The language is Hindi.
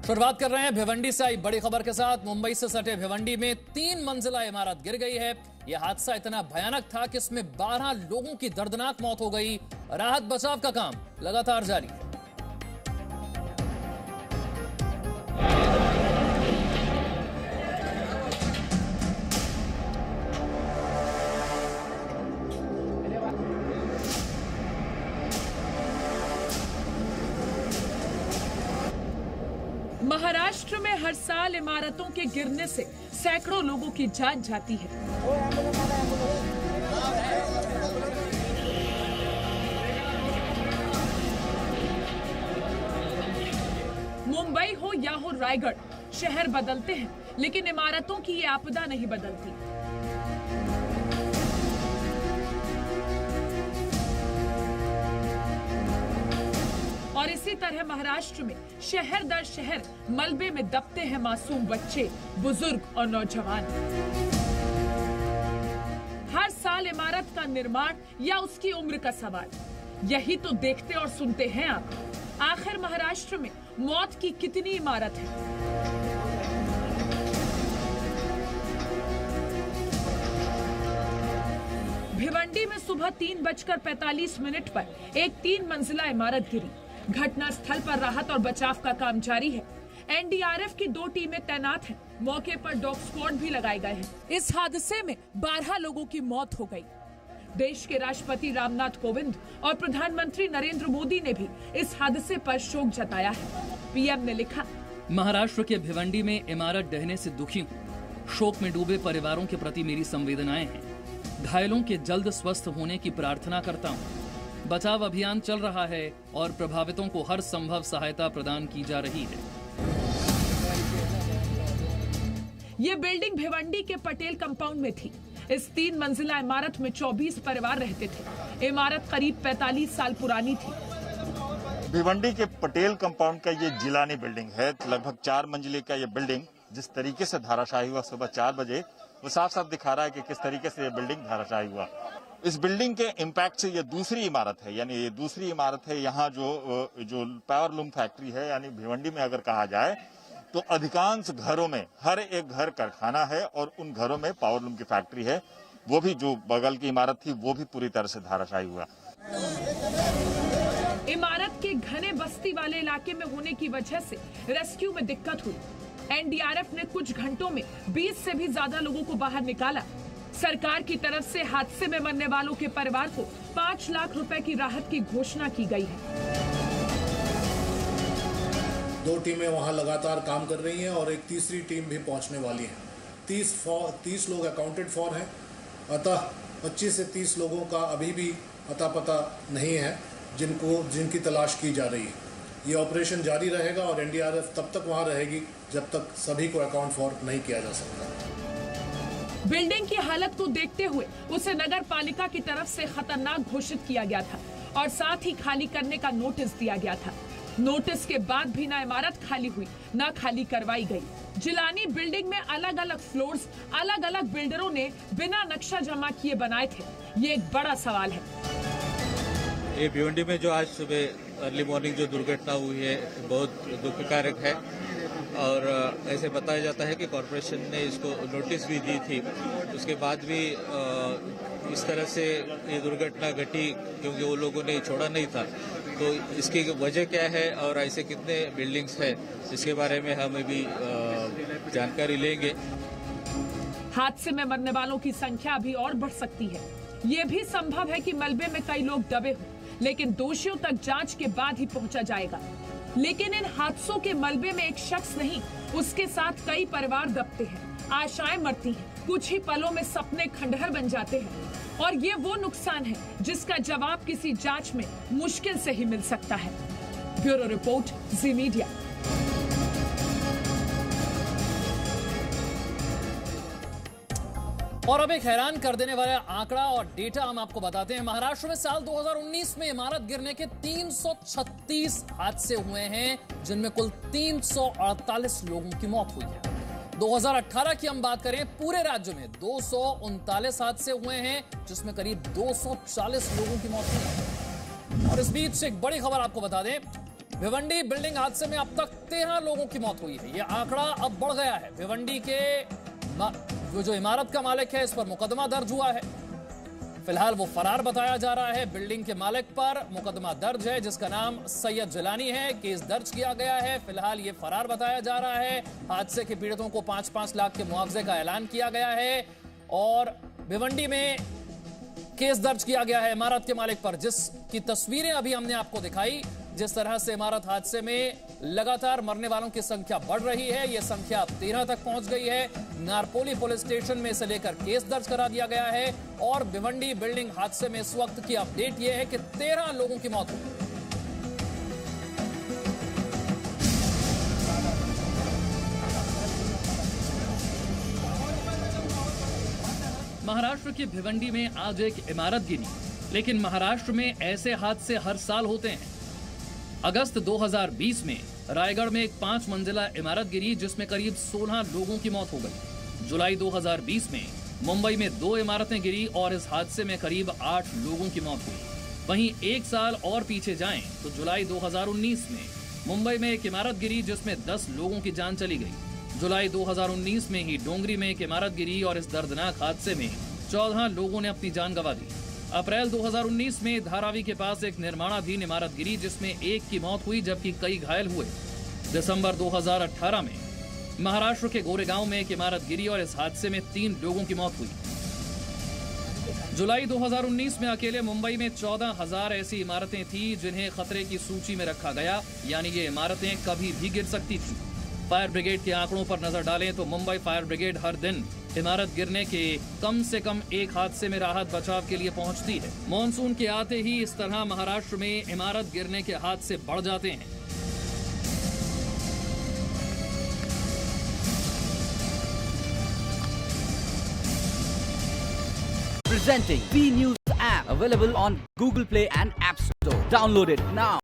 शुरुआत कर रहे हैं भिवंडी से आई बड़ी खबर के साथ। मुंबई से सटे भिवंडी में 3 मंजिला इमारत गिर गई है। यह हादसा इतना भयानक था कि इसमें 12 लोगों की दर्दनाक मौत हो गई। राहत बचाव का काम लगातार जारी है। महाराष्ट्र में हर साल इमारतों के गिरने से सैकड़ों लोगों की जान जाती है। मुंबई हो या हो रायगढ़, शहर बदलते हैं लेकिन इमारतों की ये आपदा नहीं बदलती। और इसी तरह महाराष्ट्र में शहर दर शहर मलबे में दबते हैं मासूम बच्चे, बुजुर्ग और नौजवान। हर साल इमारत का निर्माण या उसकी उम्र का सवाल, यही तो देखते और सुनते हैं आप। आखिर महाराष्ट्र में मौत की कितनी इमारत है? भिवंडी में सुबह 3:45 पर एक 3 मंजिला इमारत गिरी। घटना स्थल पर राहत और बचाव का काम जारी है। एनडीआरएफ की 2 टीमें तैनात हैं। मौके पर डॉग स्क्वाड भी लगाए गए हैं। इस हादसे में 12 लोगों की मौत हो गई। देश के राष्ट्रपति रामनाथ कोविंद और प्रधानमंत्री नरेंद्र मोदी ने भी इस हादसे पर शोक जताया है। पीएम ने लिखा, महाराष्ट्र के भिवंडी में इमारत ढहने से दुखी हूँ। शोक में डूबे परिवारों के प्रति मेरी संवेदनाएं हैं। घायलों के जल्द स्वस्थ होने की प्रार्थना करता हूँ। बचाव अभियान चल रहा है और प्रभावितों को हर संभव सहायता प्रदान की जा रही है। ये बिल्डिंग भिवंडी के पटेल कंपाउंड में थी। इस 3 मंजिला इमारत में 24 परिवार रहते थे। इमारत करीब 45 साल पुरानी थी। भिवंडी के पटेल कंपाउंड का ये जिलानी बिल्डिंग है। लगभग 4 मंजिले का ये बिल्डिंग जिस तरीके से धाराशायी हुआ सुबह 4 बजे, वो साफ साफ दिखा रहा है कि किस तरीके से ये बिल्डिंग धाराशायी हुआ। इस बिल्डिंग के इम्पैक्ट से ये दूसरी इमारत है, यानी ये दूसरी इमारत है। यहाँ जो पावर लूम फैक्ट्री है, यानी भिवंडी में अगर कहा जाए तो अधिकांश घरों में हर एक घर कारखाना है और उन घरों में पावर लूम की फैक्ट्री है। वो भी जो बगल की इमारत थी वो भी पूरी तरह से धाराशायी हुआ। इमारत के घने बस्ती वाले इलाके में होने की वजह से रेस्क्यू में दिक्कत हुई। एनडीआरएफ ने कुछ घंटों में 20 से भी ज्यादा लोगों को बाहर निकाला। सरकार की तरफ से हादसे में मरने वालों के परिवार को 5 लाख रुपए की राहत की घोषणा की गई है। 2 टीमें वहां लगातार काम कर रही हैं और एक तीसरी टीम भी पहुंचने वाली है। 30 लोग अकाउंटेड फॉर हैं, अतः 25 से 30 लोगों का अभी भी अता पता नहीं है, जिनकी तलाश की जा रही है। ये ऑपरेशन जारी रहेगा और एनडीआरएफ तब तक वहां रहेगी जब तक सभी को अकाउंट फॉर नहीं किया जा सकता। बिल्डिंग की हालत को देखते हुए उसे नगर पालिका की तरफ से खतरनाक घोषित किया गया था और साथ ही खाली करने का नोटिस दिया गया था। नोटिस के बाद भी ना इमारत खाली हुई, ना खाली करवाई गई। जिलानी बिल्डिंग में अलग अलग फ्लोर्स अलग अलग बिल्डरों ने बिना नक्शा जमा किए बनाए थे। ये एक बड़ा सवाल है। ये भिवंडी में जो आज सुबह अर्ली मॉर्निंग जो दुर्घटना हुई है बहुत दुखकारक है और ऐसे बताया जाता है कि कॉरपोरेशन ने इसको नोटिस भी दी थी। उसके बाद भी इस तरह से ये दुर्घटना घटी क्योंकि वो लोगों ने छोड़ा नहीं था। तो इसकी वजह क्या है और ऐसे कितने बिल्डिंग्स हैं इसके बारे में हम अभी जानकारी लेंगे। हादसे में मरने वालों की संख्या अभी और बढ़ सकती है। ये भी संभव है कि मलबे में कई लोग दबे हों, लेकिन दोषियों तक जांच के बाद ही पहुंचा जाएगा। लेकिन इन हादसों के मलबे में एक शख्स नहीं, उसके साथ कई परिवार दबते हैं, आशाएं मरती हैं, कुछ ही पलों में सपने खंडहर बन जाते हैं। और ये वो नुकसान है जिसका जवाब किसी जांच में मुश्किल से ही मिल सकता है। ब्यूरो रिपोर्ट, जी मीडिया। और अब एक हैरान कर देने वाला आंकड़ा और डेटा हम आपको बताते हैं। महाराष्ट्र में साल 2019 में इमारत गिरने के 336 हादसे हुए हैं, जिनमें कुल 348 लोगों की मौत हुई है। 2018 की हम बात करें, पूरे राज्य में 239 हादसे हुए हैं, जिसमें करीब 240 लोगों की मौत हुई है। और इस बीच एक बड़ी खबर आपको बता दें, भिवंडी बिल्डिंग हादसे में अब तक 13 लोगों की मौत हुई है। यह आंकड़ा अब बढ़ गया है। भिवंडी के जो इमारत का मालिक है, इस पर मुकदमा दर्ज हुआ है। फिलहाल वो फरार बताया जा रहा है। बिल्डिंग के मालिक पर मुकदमा दर्ज है, जिसका नाम सैयद जिलानी है। केस दर्ज किया गया है। फिलहाल ये फरार बताया जा रहा है। हादसे के पीड़ितों को 5-5 लाख के मुआवजे का ऐलान किया गया है और भिवंडी में केस दर्ज किया गया है इमारत के मालिक पर, जिसकी तस्वीरें अभी हमने आपको दिखाई। जिस तरह से इमारत हादसे में लगातार मरने वालों की संख्या बढ़ रही है, यह संख्या अब 13 तक पहुंच गई है। नारपोली पुलिस स्टेशन में इसे लेकर केस दर्ज करा दिया गया है और भिवंडी बिल्डिंग हादसे में इस वक्त की अपडेट यह है कि 13 लोगों की मौत हुई। महाराष्ट्र के भिवंडी में आज एक इमारत गिरी, लेकिन महाराष्ट्र में ऐसे हादसे हर साल होते हैं। अगस्त 2020 में रायगढ़ में एक 5 मंजिला इमारत गिरी, जिसमें करीब 16 लोगों की मौत हो गई। जुलाई 2020 में मुंबई में 2 इमारतें गिरी और इस हादसे में करीब 8 लोगों की मौत हुई। वहीं एक साल और पीछे जाएं तो जुलाई 2019 में मुंबई में एक इमारत गिरी, जिसमें 10 लोगों की जान चली गई। जुलाई 2019 में ही डोंगरी में एक इमारत गिरी और इस दर्दनाक हादसे में 14 लोगों ने अपनी जान गंवा दी। अप्रैल 2019 में धारावी के पास एक निर्माणाधीन इमारत गिरी, जिसमें एक की मौत हुई जबकि कई घायल हुए। दिसंबर 2018 में महाराष्ट्र के गोरेगांव में एक इमारत गिरी और इस हादसे में 3 लोगों की मौत हुई। जुलाई 2019 में अकेले मुंबई में 14,000 ऐसी इमारतें थी जिन्हें खतरे की सूची में रखा गया, यानी ये इमारतें कभी भी गिर सकती थी। फायर ब्रिगेड के आंकड़ों पर नजर डालें तो मुंबई फायर ब्रिगेड हर दिन इमारत गिरने के कम से कम एक हादसे में राहत बचाव के लिए पहुंचती है। मॉनसून के आते ही इस तरह महाराष्ट्र में इमारत गिरने के हादसे बढ़ जाते हैं। Presenting B News app, available on Google Play and App Store. Download it now.